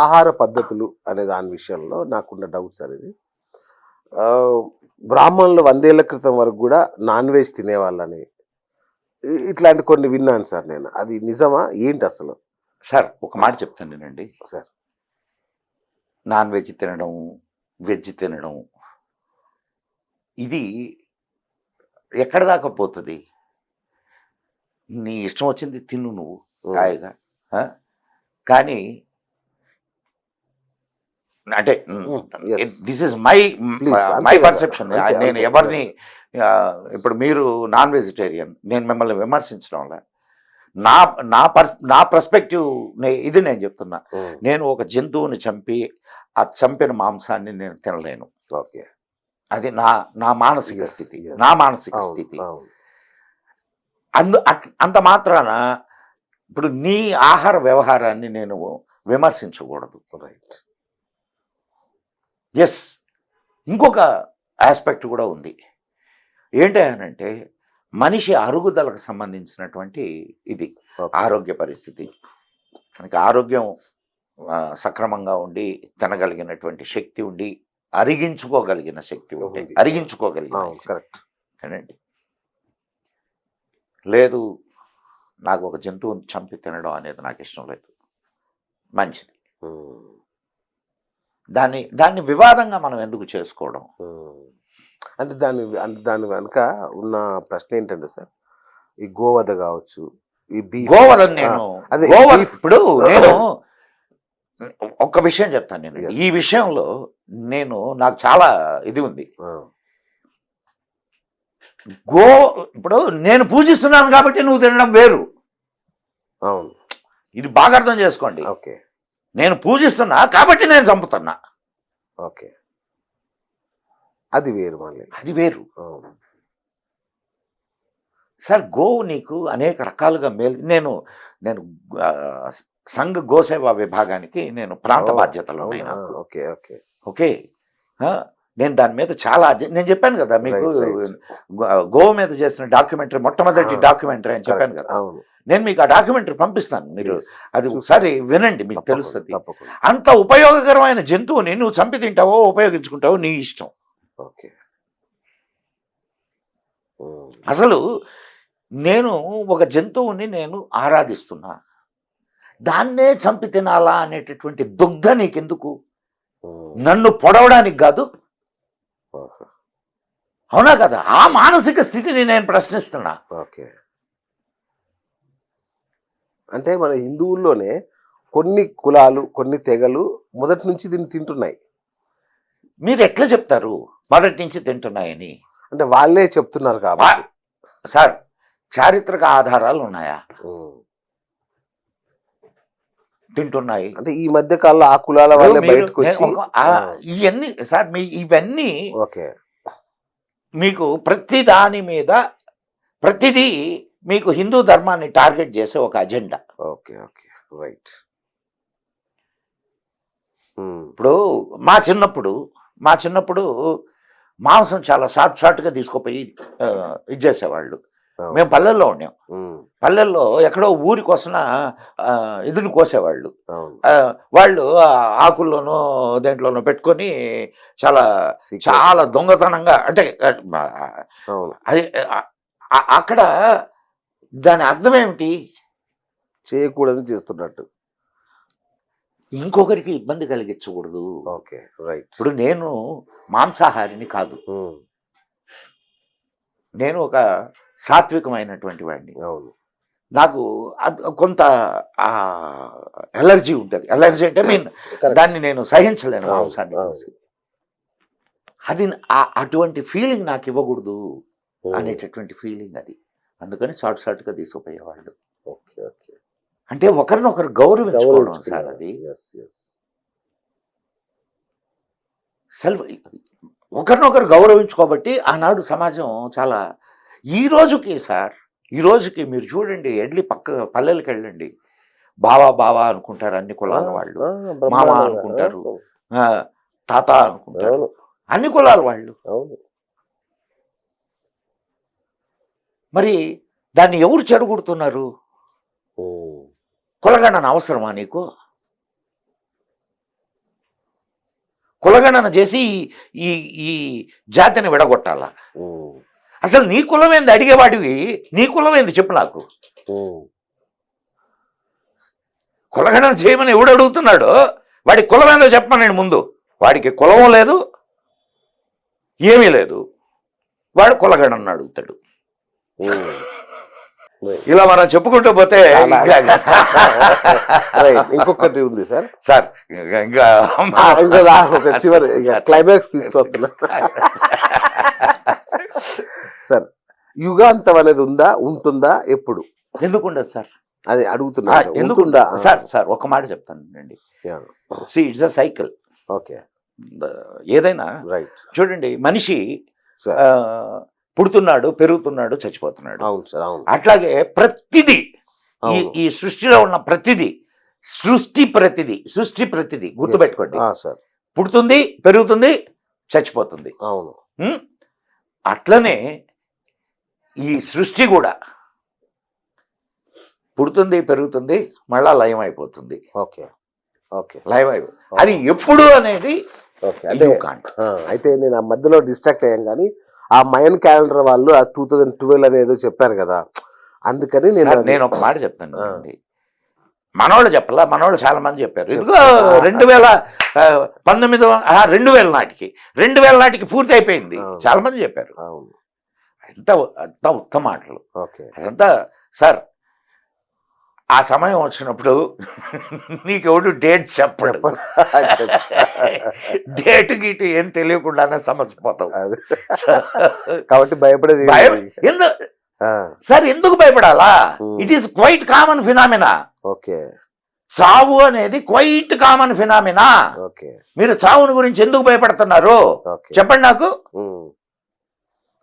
ఆహార పద్ధతులు అనే దాని విషయంలో నాకున్న డౌట్ సార్ ఇది. ఆహ్, బ్రాహ్మణులు 100 ఏళ్ల క్రితం వరకు గూడా నాన్ వెజ్ తినేవాళ్ళని ఇట్లాంటి కొన్ని విన్నాను సార్ నేను. అది నిజమా? ఏంటసలు? సార్ ఒక మాట చెప్తాను నేనండి. సార్. నాన్ వెజ్ తినడం, వెజ్ తినడం ఇది ఎక్కడి దాకా పోతది? నీ ఇష్టం వచ్చింది తిను నువ్వు హాయిగా. కానీ అంటే yes. This is my please అంతే మై గదా! పర్సెప్షన్. అంతే నేను అంతే. ఎవరిని యెస్. ఇప్పుడు మీరు నాన్ వెజిటేరియన్, నేను మిమ్మల్ని విమర్శించడంలా నా నా పర్స్పెక్టివ్ ఇది నేను చెప్తున్నా. హ్మ్. నేను ఒక జంతువుని చంపి ఆ చంపిన మాంసాన్ని నేను తినలేను. ఓకే. అది నా నా మానసిక యెస్. స్థితి, యెస్. నా మానసిక అవును. స్థితి. అవును. అంత మాత్రాన ఇప్పుడు నీ ఆహార వ్యవహారాన్ని నేను విమర్శించకూడదు. రైట్. ఎస్, ఇంకొక ఆస్పెక్ట్ కూడా ఉంది. ఏంటి అనంటే మనిషి అరుగుదలకు సంబంధించినటువంటి ఇది ఓకే. ఆరోగ్య పరిస్థితి. తనకి ఆరోగ్యం సక్రమంగా ఉండి తినగలిగినటువంటి శక్తి ఉండి అరిగించుకోగలిగిన శక్తి ఉంటే ఉంది. అరిగించుకోగలిగిన అవును. కరెక్ట్. తినండి. లేదు, నాకు ఒక జంతువుని చంపి తినడం అనేది నాకు ఇష్టం లేదు, మంచిది. హ్మ్. దాన్ని వివాదంగా మనం ఎందుకు చేసుకోవడం? అంటే దాని వెనక ఉన్న ప్రశ్న ఏంటంటే సార్, ఈ గోవధ కావచ్చు, ఈ బీఫ్ గోవధం నేను అదే బీఫ్ ఇప్పుడు నేను ఒక్క విషయం చెప్తాను. నేను Yes. ఈ విషయంలో నాకు చాలా ఇది ఉంది. ఇప్పుడు నేను పూజిస్తున్నాను కాబట్టి నువ్వు తినడం వేరు. అవును. ఇది బాగా అర్థం చేసుకోండి. ఓకే. నేను పూజిస్తున్నా కాబట్టి నేను చంపుతున్నా. ఓకే. అది వేరు మళ్ళీ. అది వేరు. అవును. సార్, గోవు నీకు అనేక రకాలుగా మేలు. నేను సంఘ గోసేవా విభాగానికి నేను ప్రాంత బాధ్యతలు ఉన్నాయి నాకు. ఓకే. ఓకే. ఓకే. నేను దాని మీద చాలా నేను చెప్పాను కదా మీకు, రైట్. గోవు మీద చేసిన డాక్యుమెంటరీ, మొట్టమొదటి డాక్యుమెంటరీ అని చెప్పాను కదా. అవును. నేను మీకు ఆ డాక్యుమెంటరీ పంపిస్తాను, మీరు Yes. అది ఒకసారి వినండి, మీకు తప్పకుండా, తెలుస్తుంది. తప్పకుండా. అంత ఉపయోగకరమైన జంతువుని నువ్వు చంపి తింటావో ఉపయోగించుకుంటావో నీ ఇష్టం. ఓకే. అసలు నేను ఒక జంతువుని నేను ఆరాధిస్తున్నా, దాన్నే చంపి తినాలా అనేటటువంటి దుగ్ధ నీకెందుకు? నన్ను పొడవడానికి కాదు, అవునా కదా? ఆ మానసిక స్థితిని నేను ప్రశ్నిస్తున్నా. ఓకే. అంటే మన హిందువుల్లోనే కొన్ని కులాలు, కొన్ని తెగలు మొదటి నుంచి దీన్ని తింటున్నాయి. మీరు ఎట్లా చెప్తారు మొదటి నుంచి తింటున్నాయని? అంటే వాళ్ళే చెప్తున్నారు కాబట్టి. సార్, చారిత్రక ఆధారాలు ఉన్నాయా? తింటున్నాయి. అంటే ఈ మధ్య కాలంలో ఆ కులాల వాళ్ళే బయటకు వచ్చి ఇవన్నీ సార్, ఇవన్నీ ఓకే మీకు ప్రతి దాని మీద ప్రతిదీ మీకు హిందూ ధర్మాన్ని టార్గెట్ చేసే ఒక అజెండా. ఓకే. ఓకే. రైట్. ఇప్పుడు మా చిన్నప్పుడు మాంసం చాలా షార్ట్గా తీసుకుపోయి ఇది చేసేవాళ్ళు. మేము పల్లెల్లో ఉన్నాం. పల్లెల్లో ఎక్కడో ఊరి కోసం ఇదిని కోసేవాళ్ళు. వాళ్ళు ఆకుల్లోనో దేంట్లోనో పెట్టుకొని చాలా దొంగతనంగా, అంటే అది అక్కడ దాని అర్థం ఏమిటి? చేయకూడదని చేస్తున్నట్టు, ఇంకొకరికి ఇబ్బంది కలిగించకూడదు. ఓకే. రైట్. ఇప్పుడు నేను మాంసాహారిని కాదు, నేను ఒక సాత్వికమైనటువంటి వాడిని. అవును. నాకు కొంత ఎలర్జీ ఉంటుంది. ఎలర్జీ అంటే దాన్ని నేను సహించలేను మాంసాన్ని చూసి. అది అటువంటి ఫీలింగ్ నాకు ఇవ్వకూడదు అనేటటువంటి ఫీలింగ్ అది. అందుకని షార్ట్గా తీసుకుపోయేవాళ్ళు. ఓకే. ఓకే. అంటే ఒకరినొకరు గౌరవించుకోవడం సార్. అది ఒకరినొకరు గౌరవించుకోబట్టి ఆనాడు సమాజం చాలా ఈ రోజుకి మీరు చూడండి, పల్లెలకు వెళ్ళండి, బావా అనుకుంటారు అన్ని కులాల వాళ్ళు, మామ అనుకుంటారు, తాత అనుకుంటారు, అన్ని కులాల వాళ్ళు. మరి దాన్ని ఎవరు చెడగొడుతున్నారు? కులగణన అవసరమా నీకు? కులగణన చేసి ఈ ఈ జాతిని విడగొట్టాలా? ఉమ్, అసలు నీ కులం ఏంది అడిగేవాడివి? నీ కులం ఏంది చెప్పు నాకు. ఉమ్, కులగణన చేయమని ఎవడు అడుగుతున్నాడు? వాడి కులం ఏందో చెప్పమనండి ముందు. వాడికి కులం లేదు, ఏమీ లేదు, వాడు కులగణన అడుగుతాడు. ఉమ్. ఇలా మనం చెప్పుకుంటూ పోతే చాలా. రైట్. ఇంకొకటి ఉంది సార్. సార్ ఇంకా ఇంకా ఒక చివరి క్లైమాక్స్ తీసుకొస్తున్నా సార్. యుగాంతం అనేది ఉంటుందా ఎప్పుడు? ఎందుకు ఉండదు సార్? అది అడుగుతున్నా. ఎందుకు సార్ ఒక మాట చెప్తానండి. See it's a cycle. Okay, ఏదైనా రైట్. చూడండి, మనిషి సార్. పుడుతున్నాడు, పెరుగుతున్నాడు, చచ్చిపోతున్నాడు. అవును సార్, అవును. అట్లాగే ప్రతిదీ అవును. ఈ సృష్టిలో ఉన్న ప్రతిదీ సృష్టి ప్రతిదీ గుర్తుపెట్టుకోండి. సార్. పుడుతుంది, పెరుగుతుంది, చచ్చిపోతుంది. అవును. అట్లనే ఈ సృష్టి కూడా పుడుతుంది, పెరుగుతుంది, మళ్ళా లయం అయిపోతుంది. Okay, okay. లయం అయిపోతుంది. అది ఎప్పుడు అనేది ఓకే. అంటే అయితే నేను ఆ మధ్యలో డిస్ట్రాక్ట్ అయ్యాను, కానీ ఆ మయన్ క్యాలెండర్ వాళ్ళు ఆ 2012 అనేది చెప్పారు కదా, అందుకని నేను ఒక మాట చెప్తాను అండి. మనోళ్ళు చెప్పాలా, మనోళ్ళు చాలా మంది చెప్పారు. ఇదిగో 2019 నాటికి 2000 నాటికి పూర్తి అయిపోయింది. చాలా మంది చెప్పారు. అంతా ఉత్తమ మాటలు. అదంతా సార్. ఆ సమయం వచ్చినప్పుడు నీకెవడు డేట్ చెప్పడు. డేట్ గీటు ఏం తెలియకుండానే సమస్య పోతావు. కాబట్టి భయపడేది సార్. ఎందుకు భయపడాలా? It is quite common phenomena. Okay. చావు అనేది క్వైట్ కామన్ ఫినామినా. ఓకే. మీరు చావుని గురించి ఎందుకు భయపడుతున్నారు చెప్పండి నాకు.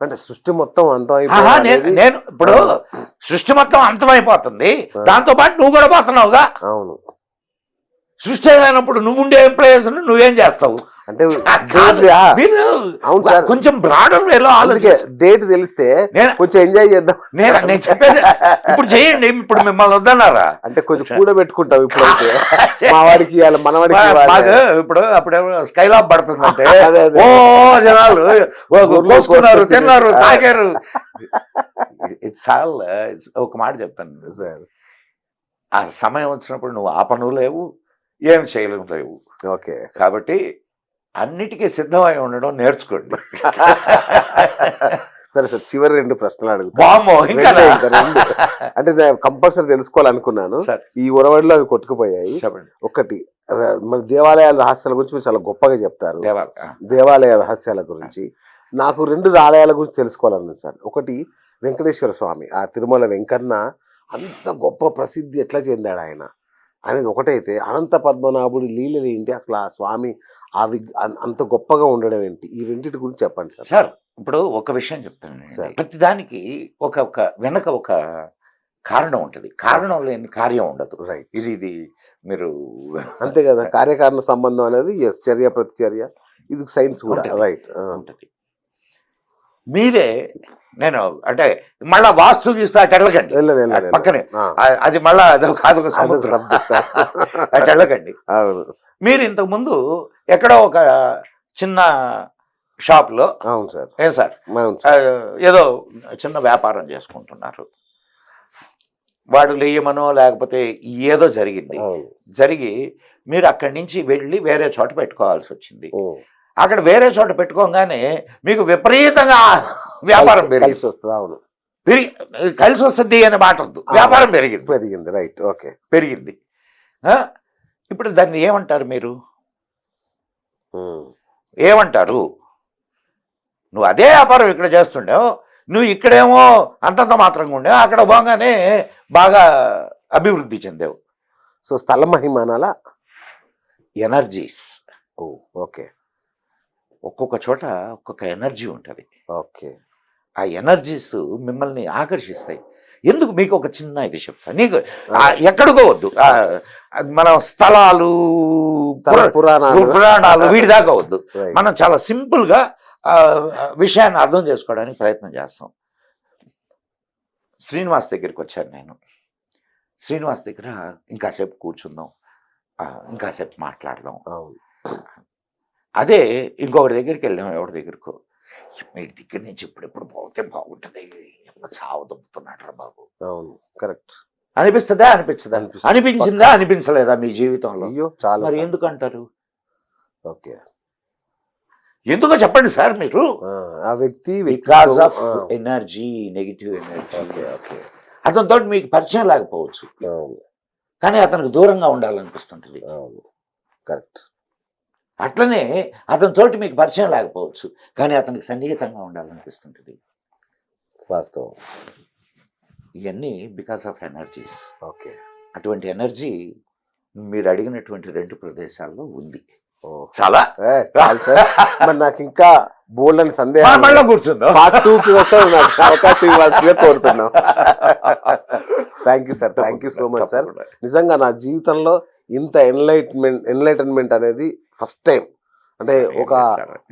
అంటే సృష్టి మొత్తం నేను ఇప్పుడు సృష్టి మొత్తం అంతమైపోతుంది, దాంతో పాటు నువ్వు కూడా పోతున్నావుగా. అవును. సృష్టి అయినప్పుడు నువ్వు ఉండే ప్రయోజనం నువ్వేం చేస్తావు అంటే కొంచెం బ్రాడర్ వేలో ఆలోచించి డేట్ తెలిస్తే కొంచెం ఎంజాయ్ చేద్దాం. నేను చెప్పేది ఇప్పుడు చేయండి. ఇప్పుడు మిమ్మల్ని వద్దన్నారా? అంటే కొంచెం కూడా పెట్టుకుంటాం ఇప్పుడైతే. మా వాడికి మనవాడికి ఇప్పుడు అప్పుడేమో స్కైలాబ్ పడుతుందంటే ఓ జనాలు కోసుకున్నారు, తిన్నారు, తాగారు. చాలా ఒక మాట చెప్తాను సార్. ఆ సమయం వచ్చినప్పుడు నువ్వు ఆపను లేవు, ఏం చేయలేవు. ఓకే. కాబట్టి అన్నిటికీ సిద్ధమై ఉండడం నేర్చుకోండి. సరే సార్, చివరి 2 ప్రశ్నలు అడుగుతాము. అంటే నేను కంపల్సరీ తెలుసుకోవాలనుకున్నాను. ఈ ఉరవడిలో అవి కొట్టుకుపోయాయి. ఒకటి, మన దేవాలయాల రహస్యాల గురించి మీరు చాలా గొప్పగా చెప్తారు. దేవాలయ రహస్యాల గురించి నాకు 2 ఆలయాల గురించి తెలుసుకోవాలన్నాను సార్. ఒకటి, వెంకటేశ్వర స్వామి, ఆ తిరుమల వెంకన్న అంత గొప్ప ప్రసిద్ధి ఎట్లా చెందాడు ఆయన అనేది ఒకటైతే, అనంత పద్మనాభుడి లీలలు ఏంటి, అసలు ఆ స్వామి అంత గొప్పగా ఉండడం ఏంటి, ఈ 2 గురించి చెప్పండి సార్. సార్ ఇప్పుడు ఒక విషయం చెప్తాను సార్. ప్రతిదానికి వెనక ఒక కారణం ఉంటుంది. కారణం లేని కార్యం ఉండదు. రైట్. ఇది మీరు అంతే కదా. కార్యకారణ సంబంధం అనేది చర్య ప్రతిచర్య, ఇది సైన్స్ కూడా రైట్ ఉంటుంది. మీరే నేను అంటే మళ్ళా వాస్తు గీస్తా అటు వెళ్ళకండి, పక్కనే అది మళ్ళా అదొక సముద్రం, అటు వెళ్ళకండి. మీరు ఇంతకుముందు ఎక్కడో ఒక చిన్న షాప్లో ఏం సార్ ఏదో చిన్న వ్యాపారం చేసుకుంటున్నారు. వాడు లేయమనో లేకపోతే ఏదో జరిగి మీరు అక్కడి నుంచి వెళ్ళి వేరే చోట పెట్టుకోవాల్సి వచ్చింది. అక్కడ వేరే చోట పెట్టుకోగానే మీకు విపరీతంగా వ్యాపారం కలిసి వస్తుంది అనే మాట వద్దు. వ్యాపారం పెరిగింది. రైట్. ఓకే. పెరిగింది. ఇప్పుడు దాన్ని ఏమంటారు? మీరు ఏమంటారు? నువ్వు అదే వ్యాపారం ఇక్కడ చేస్తుండేవు, నువ్వు ఇక్కడేమో అంతంత మాత్రంగా ఉండేవు, అక్కడ పోగానే బాగా అభివృద్ధి చెందావు. సో స్థల మహిమానాలా ఎనర్జీస్. ఓకే. ఒక్కొక్క చోట ఒక్కొక్క ఎనర్జీ ఉంటుంది. ఓకే. ఆ ఎనర్జీస్ మిమ్మల్ని ఆకర్షిస్తాయి. ఎందుకు మీకు ఒక చిన్న ఇది చెప్తాను. నీకు ఎక్కడికో వద్దు, మనం స్థలాలు పురాణాలు వీటి దాకా వద్దు. మనం చాలా సింపుల్గా విషయాన్ని అర్థం చేసుకోవడానికి ప్రయత్నం చేస్తాం. శ్రీనివాస్ దగ్గరికి వచ్చాను నేను. శ్రీనివాస్ దగ్గర ఇంకాసేపు కూర్చుందాం, ఇంకాసేపు మాట్లాడదాం. అదే ఇంకొకటి దగ్గరికి వెళ్ళాం, ఎవరి దగ్గరకో, మీ దగ్గర నుంచి ఎప్పుడెప్పుడు పోతే బాగుంటుంది, సావు దొబ్బుతున్నాడు రా బాబు అవును కరెక్ట్. అనిపిస్తుందా అనిపించదా? అనిపిస్తుంది. అనిపించిందా అనిపించలేదా మీ జీవితంలో? అయ్యో చాలా మరి సార్లు. ఎందుకు అంటారు? ఓకే. ఎందుకో చెప్పండి సార్ మీరు. ఆ వ్యక్తి because of energy, negative energy. Okay okay. అతనితో మీకు పరిచయం లేకపోవచ్చు, అవును కానీ అతనికి దూరంగా ఉండాలనిపిస్తుంటుంది. అవును కరెక్ట్. అట్లనే అతనితోటి మీకు పరిచయం లేకపోవచ్చు, కానీ అతనికి సన్నిహితంగా ఉండాలనిపిస్తుంటుంది. వాస్తవం. ఇవన్నీ బికాస్ ఆఫ్ ఎనర్జీస్. ఓకే. అటువంటి ఎనర్జీ మీరు అడిగినటువంటి 2 ప్రదేశాల్లో ఉంది. ఓ చాలా చాలు సార్. మరి నాకు ఇంకా బోల్డ్ అని సందేహం. మళ్ళీ కూర్చుందాం. పార్ట్ 2కి వస్తే నాకు అవకాశం ఇవ్వాల్సిందే కోరుతున్నాం. Thank you sir, thank you so much sir. నిజంగా నా జీవితంలో ఇంత ఎన్లైటన్మెంట్ అనేది ఫస్ట్ టైం. అంటే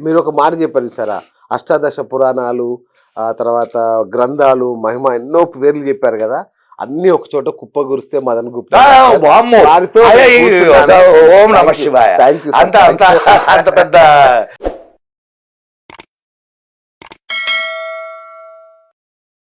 మీరు ఒక మాట చెప్పారు సార్, అష్టాదశ పురాణాలు, ఆ తర్వాత గ్రంథాలు, మహిమ, ఎన్నో పేర్లు చెప్పారు కదా, అన్ని ఒక చోట కుప్పగురిస్తే మదన్ గుప్తా వారితో ఓం నమః శివాయ. థ్యాంక్ యూ అంత పెద్ద